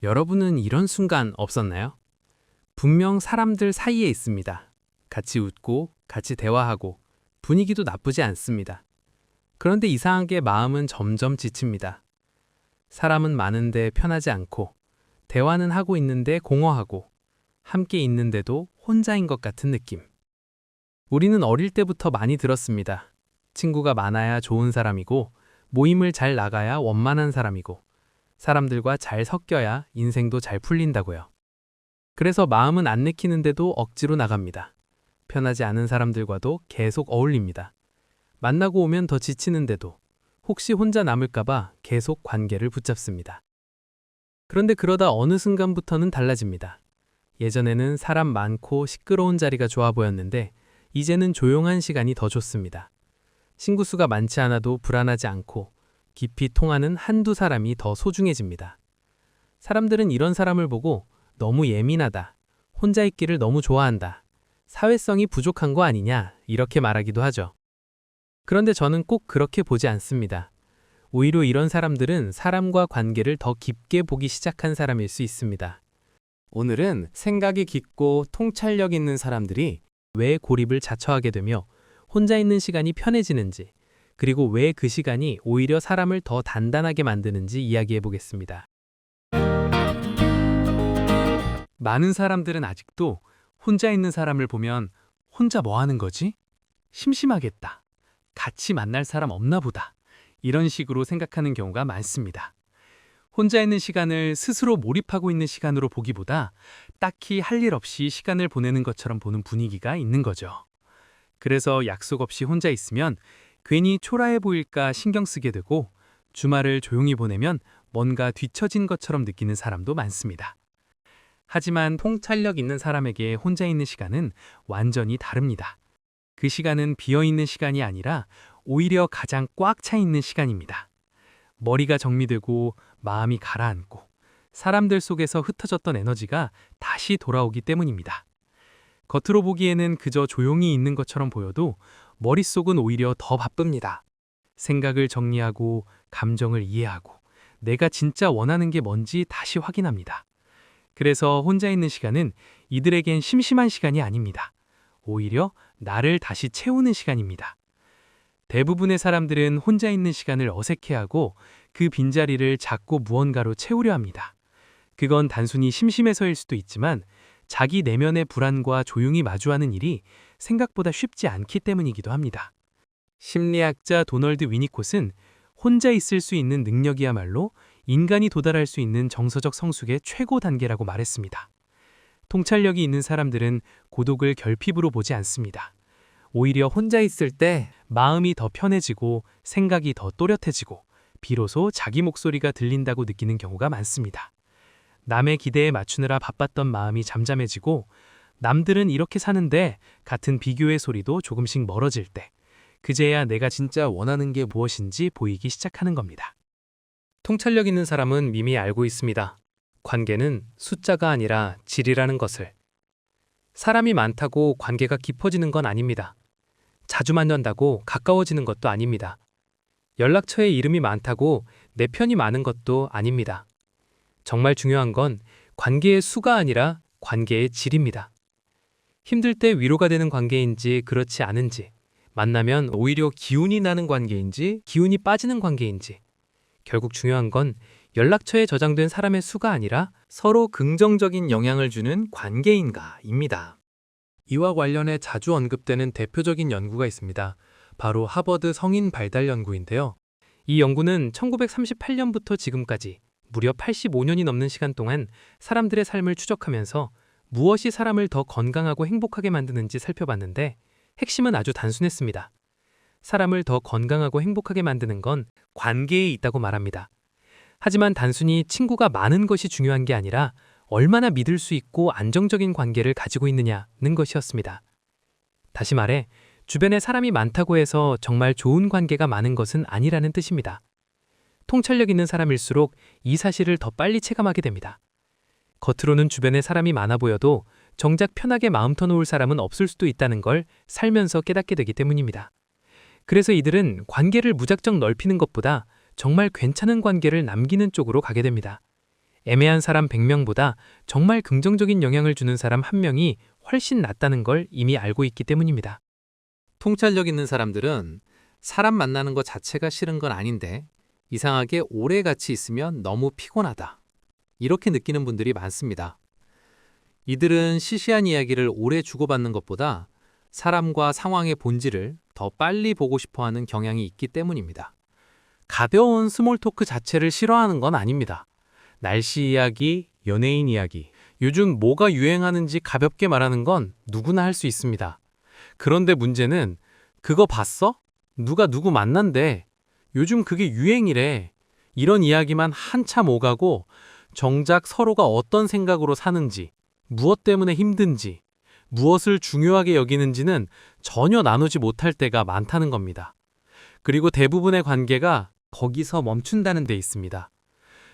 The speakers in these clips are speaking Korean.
여러분은 이런 순간 없었나요? 분명 사람들 사이에 있습니다. 같이 웃고, 같이 대화하고, 분위기도 나쁘지 않습니다. 그런데 이상하게 마음은 점점 지칩니다. 사람은 많은데 편하지 않고, 대화는 하고 있는데 공허하고, 함께 있는데도 혼자인 것 같은 느낌. 우리는 어릴 때부터 많이 들었습니다. 친구가 많아야 좋은 사람이고, 모임을 잘 나가야 원만한 사람이고, 사람들과 잘 섞여야 인생도 잘 풀린다고요. 그래서 마음은 안 내키는데도 억지로 나갑니다. 편하지 않은 사람들과도 계속 어울립니다. 만나고 오면 더 지치는데도 혹시 혼자 남을까봐 계속 관계를 붙잡습니다. 그런데 그러다 어느 순간부터는 달라집니다. 예전에는 사람 많고 시끄러운 자리가 좋아 보였는데 이제는 조용한 시간이 더 좋습니다. 친구 수가 많지 않아도 불안하지 않고 깊이 통하는 한두 사람이 더 소중해집니다. 사람들은 이런 사람을 보고 너무 예민하다, 혼자 있기를 너무 좋아한다, 사회성이 부족한 거 아니냐 이렇게 말하기도 하죠. 그런데 저는 꼭 그렇게 보지 않습니다. 오히려 이런 사람들은 사람과 관계를 더 깊게 보기 시작한 사람일 수 있습니다. 오늘은 생각이 깊고 통찰력 있는 사람들이 왜 고립을 자처하게 되며 혼자 있는 시간이 편해지는지, 그리고 왜 그 시간이 오히려 사람을 더 단단하게 만드는지 이야기해 보겠습니다. 많은 사람들은 아직도 혼자 있는 사람을 보면 혼자 뭐 하는 거지? 심심하겠다. 같이 만날 사람 없나 보다. 이런 식으로 생각하는 경우가 많습니다. 혼자 있는 시간을 스스로 몰입하고 있는 시간으로 보기보다 딱히 할 일 없이 시간을 보내는 것처럼 보는 분위기가 있는 거죠. 그래서 약속 없이 혼자 있으면 괜히 초라해 보일까 신경 쓰게 되고 주말을 조용히 보내면 뭔가 뒤처진 것처럼 느끼는 사람도 많습니다. 하지만 통찰력 있는 사람에게 혼자 있는 시간은 완전히 다릅니다. 그 시간은 비어있는 시간이 아니라 오히려 가장 꽉 차 있는 시간입니다. 머리가 정리되고 마음이 가라앉고 사람들 속에서 흩어졌던 에너지가 다시 돌아오기 때문입니다. 겉으로 보기에는 그저 조용히 있는 것처럼 보여도 머릿속은 오히려 더 바쁩니다. 생각을 정리하고 감정을 이해하고 내가 진짜 원하는 게 뭔지 다시 확인합니다. 그래서 혼자 있는 시간은 이들에겐 심심한 시간이 아닙니다. 오히려 나를 다시 채우는 시간입니다. 대부분의 사람들은 혼자 있는 시간을 어색해하고 그 빈자리를 자꾸 무언가로 채우려 합니다. 그건 단순히 심심해서일 수도 있지만 자기 내면의 불안과 조용히 마주하는 일이 생각보다 쉽지 않기 때문이기도 합니다. 심리학자 도널드 위니콧은 혼자 있을 수 있는 능력이야말로 인간이 도달할 수 있는 정서적 성숙의 최고 단계라고 말했습니다. 통찰력이 있는 사람들은 고독을 결핍으로 보지 않습니다. 오히려 혼자 있을 때 마음이 더 편해지고 생각이 더 또렷해지고 비로소 자기 목소리가 들린다고 느끼는 경우가 많습니다. 남의 기대에 맞추느라 바빴던 마음이 잠잠해지고 남들은 이렇게 사는데 같은 비교의 소리도 조금씩 멀어질 때 그제야 내가 진짜 원하는 게 무엇인지 보이기 시작하는 겁니다. 통찰력 있는 사람은 이미 알고 있습니다. 관계는 숫자가 아니라 질이라는 것을. 사람이 많다고 관계가 깊어지는 건 아닙니다. 자주 만난다고 가까워지는 것도 아닙니다. 연락처에 이름이 많다고 내 편이 많은 것도 아닙니다. 정말 중요한 건 관계의 수가 아니라 관계의 질입니다. 힘들 때 위로가 되는 관계인지 그렇지 않은지, 만나면 오히려 기운이 나는 관계인지 기운이 빠지는 관계인지, 결국 중요한 건 연락처에 저장된 사람의 수가 아니라 서로 긍정적인 영향을 주는 관계인가입니다. 이와 관련해 자주 언급되는 대표적인 연구가 있습니다. 바로 하버드 성인 발달 연구인데요. 이 연구는 1938년부터 지금까지 무려 85년이 넘는 시간 동안 사람들의 삶을 추적하면서 무엇이 사람을 더 건강하고 행복하게 만드는지 살펴봤는데 핵심은 아주 단순했습니다. 사람을 더 건강하고 행복하게 만드는 건 관계에 있다고 말합니다. 하지만 단순히 친구가 많은 것이 중요한 게 아니라 얼마나 믿을 수 있고 안정적인 관계를 가지고 있느냐는 것이었습니다. 다시 말해, 주변에 사람이 많다고 해서 정말 좋은 관계가 많은 것은 아니라는 뜻입니다. 통찰력 있는 사람일수록 이 사실을 더 빨리 체감하게 됩니다. 겉으로는 주변에 사람이 많아 보여도 정작 편하게 마음 터놓을 사람은 없을 수도 있다는 걸 살면서 깨닫게 되기 때문입니다. 그래서 이들은 관계를 무작정 넓히는 것보다 정말 괜찮은 관계를 남기는 쪽으로 가게 됩니다. 애매한 사람 100명보다 정말 긍정적인 영향을 주는 사람 1명이 훨씬 낫다는 걸 이미 알고 있기 때문입니다. 통찰력 있는 사람들은 사람 만나는 것 자체가 싫은 건 아닌데 이상하게 오래 같이 있으면 너무 피곤하다. 이렇게 느끼는 분들이 많습니다. 이들은 시시한 이야기를 오래 주고받는 것보다 사람과 상황의 본질을 더 빨리 보고 싶어 하는 경향이 있기 때문입니다. 가벼운 스몰 토크 자체를 싫어하는 건 아닙니다. 날씨 이야기, 연예인 이야기, 요즘 뭐가 유행하는지 가볍게 말하는 건 누구나 할 수 있습니다. 그런데 문제는 그거 봤어? 누가 누구 만난대. 요즘 그게 유행이래. 이런 이야기만 한참 오가고 정작 서로가 어떤 생각으로 사는지, 무엇 때문에 힘든지, 무엇을 중요하게 여기는지는 전혀 나누지 못할 때가 많다는 겁니다. 그리고 대부분의 관계가 거기서 멈춘다는 데 있습니다.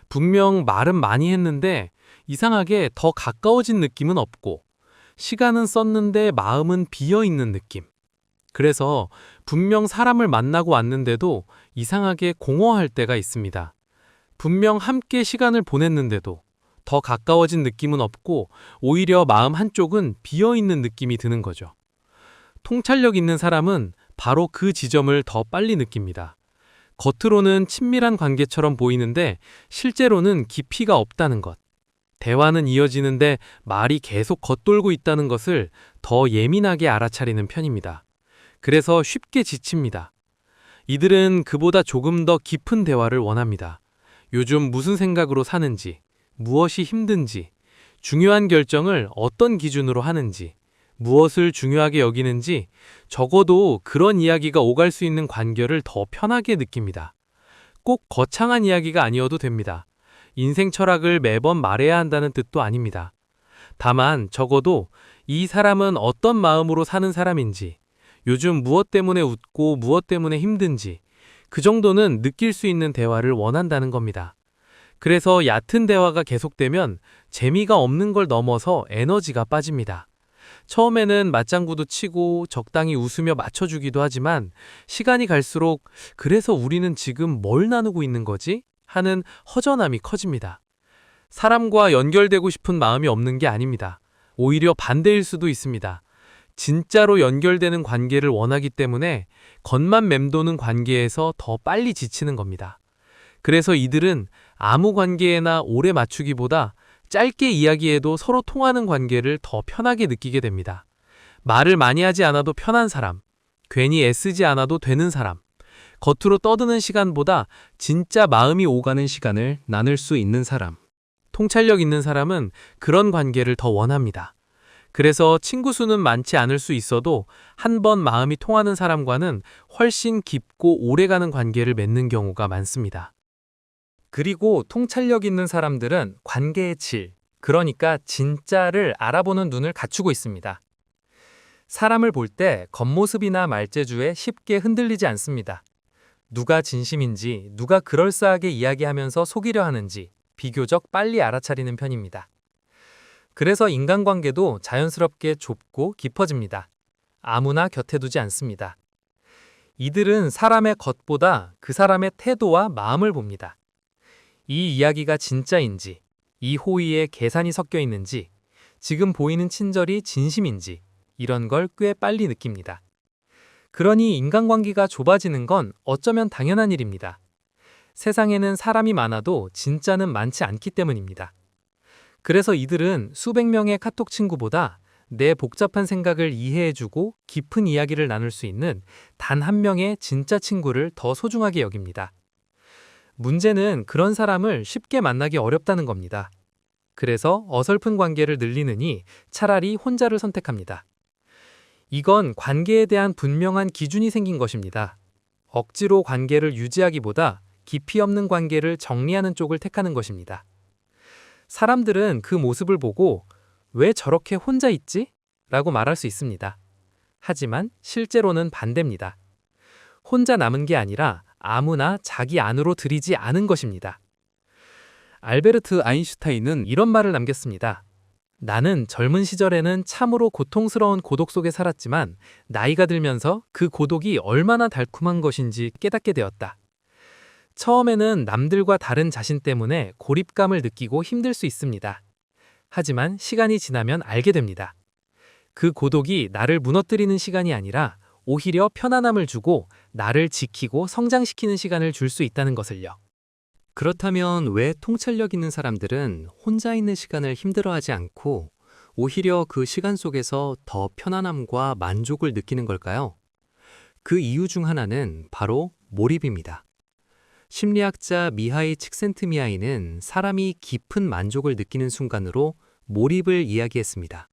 분명 말은 많이 했는데 이상하게 더 가까워진 느낌은 없고 시간은 썼는데 마음은 비어있는 느낌. 그래서 분명 사람을 만나고 왔는데도 이상하게 공허할 때가 있습니다. 분명 함께 시간을 보냈는데도 더 가까워진 느낌은 없고 오히려 마음 한쪽은 비어있는 느낌이 드는 거죠. 통찰력 있는 사람은 바로 그 지점을 더 빨리 느낍니다. 겉으로는 친밀한 관계처럼 보이는데 실제로는 깊이가 없다는 것. 대화는 이어지는데 말이 계속 겉돌고 있다는 것을 더 예민하게 알아차리는 편입니다. 그래서 쉽게 지칩니다. 이들은 그보다 조금 더 깊은 대화를 원합니다. 요즘 무슨 생각으로 사는지, 무엇이 힘든지, 중요한 결정을 어떤 기준으로 하는지, 무엇을 중요하게 여기는지 적어도 그런 이야기가 오갈 수 있는 관계를 더 편하게 느낍니다. 꼭 거창한 이야기가 아니어도 됩니다. 인생 철학을 매번 말해야 한다는 뜻도 아닙니다. 다만 적어도 이 사람은 어떤 마음으로 사는 사람인지, 요즘 무엇 때문에 웃고 무엇 때문에 힘든지 그 정도는 느낄 수 있는 대화를 원한다는 겁니다. 그래서 얕은 대화가 계속되면 재미가 없는 걸 넘어서 에너지가 빠집니다. 처음에는 맞장구도 치고 적당히 웃으며 맞춰주기도 하지만 시간이 갈수록 그래서 우리는 지금 뭘 나누고 있는 거지? 하는 허전함이 커집니다. 사람과 연결되고 싶은 마음이 없는 게 아닙니다. 오히려 반대일 수도 있습니다. 진짜로 연결되는 관계를 원하기 때문에 겉만 맴도는 관계에서 더 빨리 지치는 겁니다. 그래서 이들은 아무 관계에나 오래 맞추기보다 짧게 이야기해도 서로 통하는 관계를 더 편하게 느끼게 됩니다. 말을 많이 하지 않아도 편한 사람, 괜히 애쓰지 않아도 되는 사람, 겉으로 떠드는 시간보다 진짜 마음이 오가는 시간을 나눌 수 있는 사람. 통찰력 있는 사람은 그런 관계를 더 원합니다. 그래서 친구 수는 많지 않을 수 있어도 한 번 마음이 통하는 사람과는 훨씬 깊고 오래가는 관계를 맺는 경우가 많습니다. 그리고 통찰력 있는 사람들은 관계의 질, 그러니까 진짜를 알아보는 눈을 갖추고 있습니다. 사람을 볼 때 겉모습이나 말재주에 쉽게 흔들리지 않습니다. 누가 진심인지, 누가 그럴싸하게 이야기하면서 속이려 하는지 비교적 빨리 알아차리는 편입니다. 그래서 인간관계도 자연스럽게 좁고 깊어집니다. 아무나 곁에 두지 않습니다. 이들은 사람의 겉보다 그 사람의 태도와 마음을 봅니다. 이 이야기가 진짜인지, 이 호의에 계산이 섞여 있는지, 지금 보이는 친절이 진심인지 이런 걸 꽤 빨리 느낍니다. 그러니 인간관계가 좁아지는 건 어쩌면 당연한 일입니다. 세상에는 사람이 많아도 진짜는 많지 않기 때문입니다. 그래서 이들은 수백 명의 카톡 친구보다 내 복잡한 생각을 이해해주고 깊은 이야기를 나눌 수 있는 단 한 명의 진짜 친구를 더 소중하게 여깁니다. 문제는 그런 사람을 쉽게 만나기 어렵다는 겁니다. 그래서 어설픈 관계를 늘리느니 차라리 혼자를 선택합니다. 이건 관계에 대한 분명한 기준이 생긴 것입니다. 억지로 관계를 유지하기보다 깊이 없는 관계를 정리하는 쪽을 택하는 것입니다. 사람들은 그 모습을 보고 왜 저렇게 혼자 있지? 라고 말할 수 있습니다. 하지만 실제로는 반대입니다. 혼자 남은 게 아니라 아무나 자기 안으로 들이지 않은 것입니다. 알베르트 아인슈타인은 이런 말을 남겼습니다. 나는 젊은 시절에는 참으로 고통스러운 고독 속에 살았지만 나이가 들면서 그 고독이 얼마나 달콤한 것인지 깨닫게 되었다. 처음에는 남들과 다른 자신 때문에 고립감을 느끼고 힘들 수 있습니다. 하지만 시간이 지나면 알게 됩니다. 그 고독이 나를 무너뜨리는 시간이 아니라 오히려 편안함을 주고 나를 지키고 성장시키는 시간을 줄 수 있다는 것을요. 그렇다면 왜 통찰력 있는 사람들은 혼자 있는 시간을 힘들어하지 않고 오히려 그 시간 속에서 더 편안함과 만족을 느끼는 걸까요? 그 이유 중 하나는 바로 몰입입니다. 심리학자 미하이 칙센트미하이는 사람이 깊은 만족을 느끼는 순간으로 몰입을 이야기했습니다.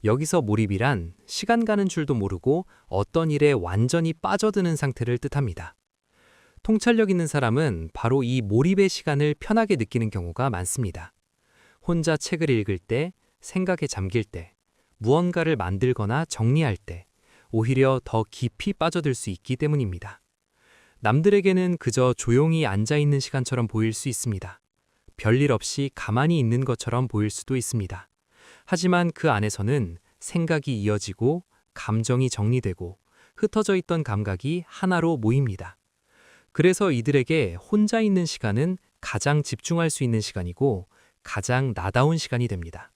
여기서 몰입이란 시간 가는 줄도 모르고 어떤 일에 완전히 빠져드는 상태를 뜻합니다. 통찰력 있는 사람은 바로 이 몰입의 시간을 편하게 느끼는 경우가 많습니다. 혼자 책을 읽을 때, 생각에 잠길 때, 무언가를 만들거나 정리할 때, 오히려 더 깊이 빠져들 수 있기 때문입니다. 남들에게는 그저 조용히 앉아있는 시간처럼 보일 수 있습니다. 별일 없이 가만히 있는 것처럼 보일 수도 있습니다. 하지만 그 안에서는 생각이 이어지고 감정이 정리되고 흩어져 있던 감각이 하나로 모입니다. 그래서 이들에게 혼자 있는 시간은 가장 집중할 수 있는 시간이고 가장 나다운 시간이 됩니다.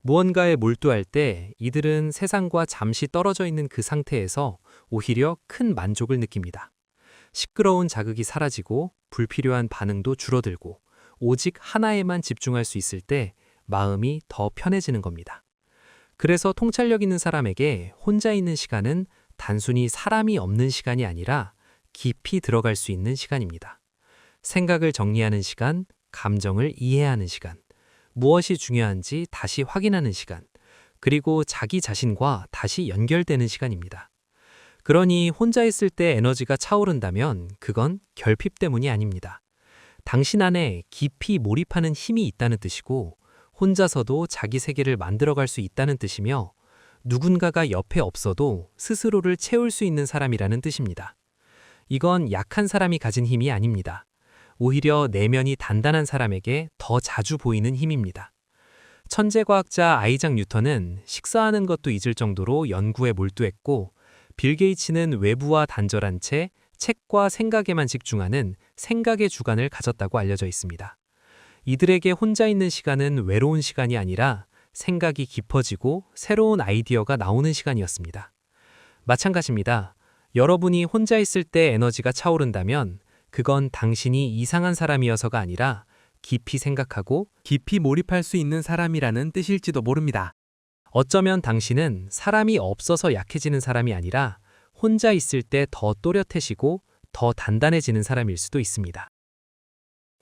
무언가에 몰두할 때 이들은 세상과 잠시 떨어져 있는 그 상태에서 오히려 큰 만족을 느낍니다. 시끄러운 자극이 사라지고 불필요한 반응도 줄어들고 오직 하나에만 집중할 수 있을 때 마음이 더 편해지는 겁니다. 그래서 통찰력 있는 사람에게 혼자 있는 시간은 단순히 사람이 없는 시간이 아니라 깊이 들어갈 수 있는 시간입니다. 생각을 정리하는 시간, 감정을 이해하는 시간, 무엇이 중요한지 다시 확인하는 시간, 그리고 자기 자신과 다시 연결되는 시간입니다. 그러니 혼자 있을 때 에너지가 차오른다면 그건 결핍 때문이 아닙니다. 당신 안에 깊이 몰입하는 힘이 있다는 뜻이고 혼자서도 자기 세계를 만들어갈 수 있다는 뜻이며 누군가가 옆에 없어도 스스로를 채울 수 있는 사람이라는 뜻입니다. 이건 약한 사람이 가진 힘이 아닙니다. 오히려 내면이 단단한 사람에게 더 자주 보이는 힘입니다. 천재과학자 아이작 뉴턴은 식사하는 것도 잊을 정도로 연구에 몰두했고 빌 게이츠는 외부와 단절한 채 책과 생각에만 집중하는 생각의 주간을 가졌다고 알려져 있습니다. 이들에게 혼자 있는 시간은 외로운 시간이 아니라 생각이 깊어지고 새로운 아이디어가 나오는 시간이었습니다. 마찬가지입니다. 여러분이 혼자 있을 때 에너지가 차오른다면 그건 당신이 이상한 사람이어서가 아니라 깊이 생각하고 깊이 몰입할 수 있는 사람이라는 뜻일지도 모릅니다. 어쩌면 당신은 사람이 없어서 약해지는 사람이 아니라 혼자 있을 때 더 또렷해지고 더 단단해지는 사람일 수도 있습니다.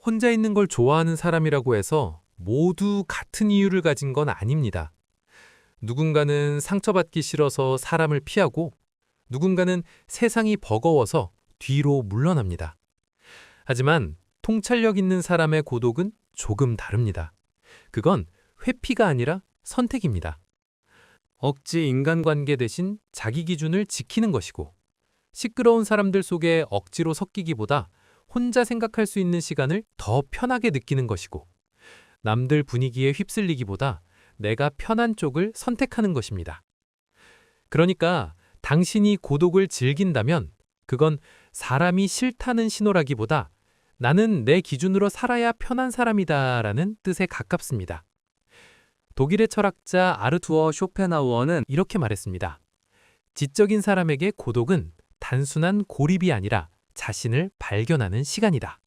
혼자 있는 걸 좋아하는 사람이라고 해서 모두 같은 이유를 가진 건 아닙니다. 누군가는 상처받기 싫어서 사람을 피하고 누군가는 세상이 버거워서 뒤로 물러납니다. 하지만 통찰력 있는 사람의 고독은 조금 다릅니다. 그건 회피가 아니라 선택입니다. 억지 인간관계 대신 자기 기준을 지키는 것이고 시끄러운 사람들 속에 억지로 섞이기보다 혼자 생각할 수 있는 시간을 더 편하게 느끼는 것이고 남들 분위기에 휩쓸리기보다 내가 편한 쪽을 선택하는 것입니다. 그러니까 당신이 고독을 즐긴다면 그건 사람이 싫다는 신호라기보다 나는 내 기준으로 살아야 편한 사람이다라는 뜻에 가깝습니다. 독일의 철학자 아르투어 쇼펜하우어는 이렇게 말했습니다. 지적인 사람에게 고독은 단순한 고립이 아니라 자신을 발견하는 시간이다.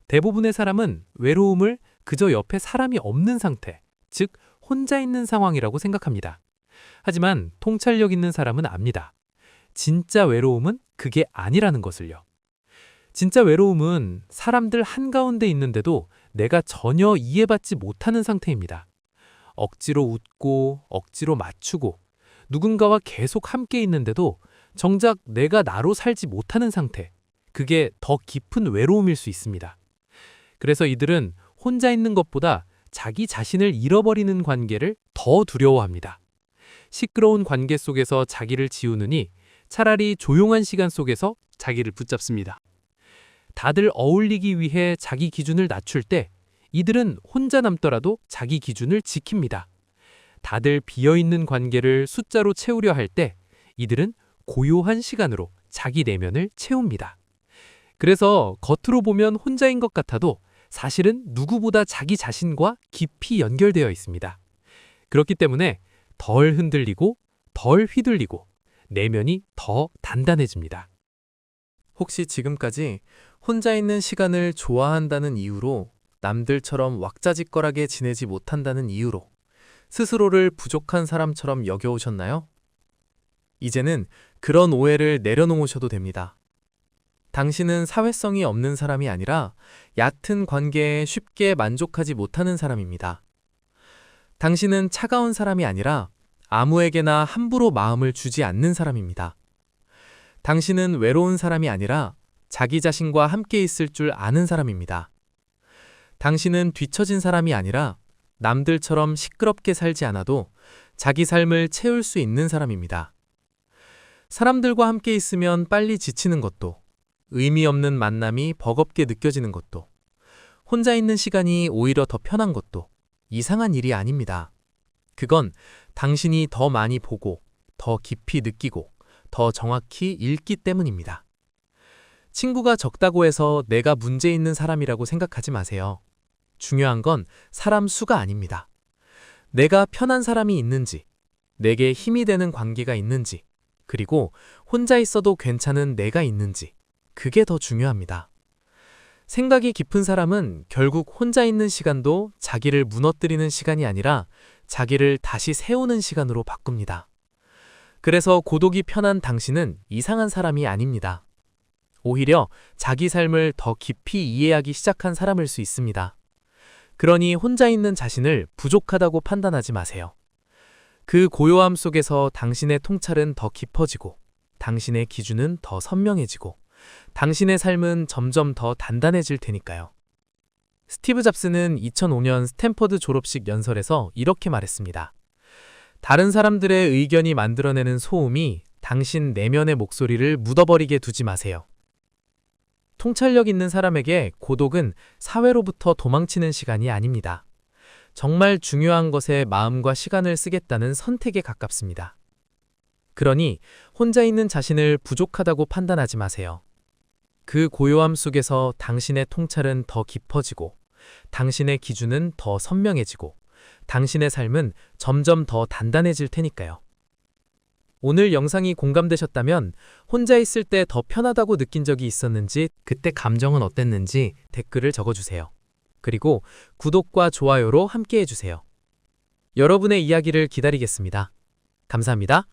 대부분의 사람은 외로움을 그저 옆에 사람이 없는 상태, 즉 혼자 있는 상황이라고 생각합니다. 하지만 통찰력 있는 사람은 압니다. 진짜 외로움은 그게 아니라는 것을요. 진짜 외로움은 사람들 한가운데 있는데도 내가 전혀 이해받지 못하는 상태입니다. 억지로 웃고 억지로 맞추고 누군가와 계속 함께 있는데도 정작 내가 나로 살지 못하는 상태, 그게 더 깊은 외로움일 수 있습니다. 그래서 이들은 혼자 있는 것보다 자기 자신을 잃어버리는 관계를 더 두려워합니다. 시끄러운 관계 속에서 자기를 지우느니 차라리 조용한 시간 속에서 자기를 붙잡습니다. 다들 어울리기 위해 자기 기준을 낮출 때 이들은 혼자 남더라도 자기 기준을 지킵니다. 다들 비어있는 관계를 숫자로 채우려 할 때 이들은 고요한 시간으로 자기 내면을 채웁니다. 그래서 겉으로 보면 혼자인 것 같아도 사실은 누구보다 자기 자신과 깊이 연결되어 있습니다. 그렇기 때문에 덜 흔들리고 덜 휘둘리고 내면이 더 단단해집니다. 혹시 지금까지 혼자 있는 시간을 좋아한다는 이유로 남들처럼 왁자지껄하게 지내지 못한다는 이유로 스스로를 부족한 사람처럼 여겨오셨나요? 이제는 그런 오해를 내려놓으셔도 됩니다. 당신은 사회성이 없는 사람이 아니라 얕은 관계에 쉽게 만족하지 못하는 사람입니다. 당신은 차가운 사람이 아니라 아무에게나 함부로 마음을 주지 않는 사람입니다. 당신은 외로운 사람이 아니라 자기 자신과 함께 있을 줄 아는 사람입니다. 당신은 뒤처진 사람이 아니라 남들처럼 시끄럽게 살지 않아도 자기 삶을 채울 수 있는 사람입니다. 사람들과 함께 있으면 빨리 지치는 것도, 의미 없는 만남이 버겁게 느껴지는 것도, 혼자 있는 시간이 오히려 더 편한 것도 이상한 일이 아닙니다. 그건 당신이 더 많이 보고, 더 깊이 느끼고, 더 정확히 읽기 때문입니다. 친구가 적다고 해서 내가 문제 있는 사람이라고 생각하지 마세요. 중요한 건 사람 수가 아닙니다. 내가 편한 사람이 있는지, 내게 힘이 되는 관계가 있는지, 그리고 혼자 있어도 괜찮은 내가 있는지, 그게 더 중요합니다. 생각이 깊은 사람은 결국 혼자 있는 시간도 자기를 무너뜨리는 시간이 아니라 자기를 다시 세우는 시간으로 바꿉니다. 그래서 고독이 편한 당신은 이상한 사람이 아닙니다. 오히려 자기 삶을 더 깊이 이해하기 시작한 사람일 수 있습니다. 그러니 혼자 있는 자신을 부족하다고 판단하지 마세요. 그 고요함 속에서 당신의 통찰은 더 깊어지고, 당신의 기준은 더 선명해지고, 당신의 삶은 점점 더 단단해질 테니까요. 스티브 잡스는 2005년 스탠퍼드 졸업식 연설에서 이렇게 말했습니다. 다른 사람들의 의견이 만들어내는 소음이 당신 내면의 목소리를 묻어버리게 두지 마세요. 통찰력 있는 사람에게 고독은 사회로부터 도망치는 시간이 아닙니다. 정말 중요한 것에 마음과 시간을 쓰겠다는 선택에 가깝습니다. 그러니 혼자 있는 자신을 부족하다고 판단하지 마세요. 그 고요함 속에서 당신의 통찰은 더 깊어지고, 당신의 기준은 더 선명해지고, 당신의 삶은 점점 더 단단해질 테니까요. 오늘 영상이 공감되셨다면 혼자 있을 때 더 편하다고 느낀 적이 있었는지, 그때 감정은 어땠는지 댓글을 적어주세요. 그리고 구독과 좋아요로 함께 해주세요. 여러분의 이야기를 기다리겠습니다. 감사합니다.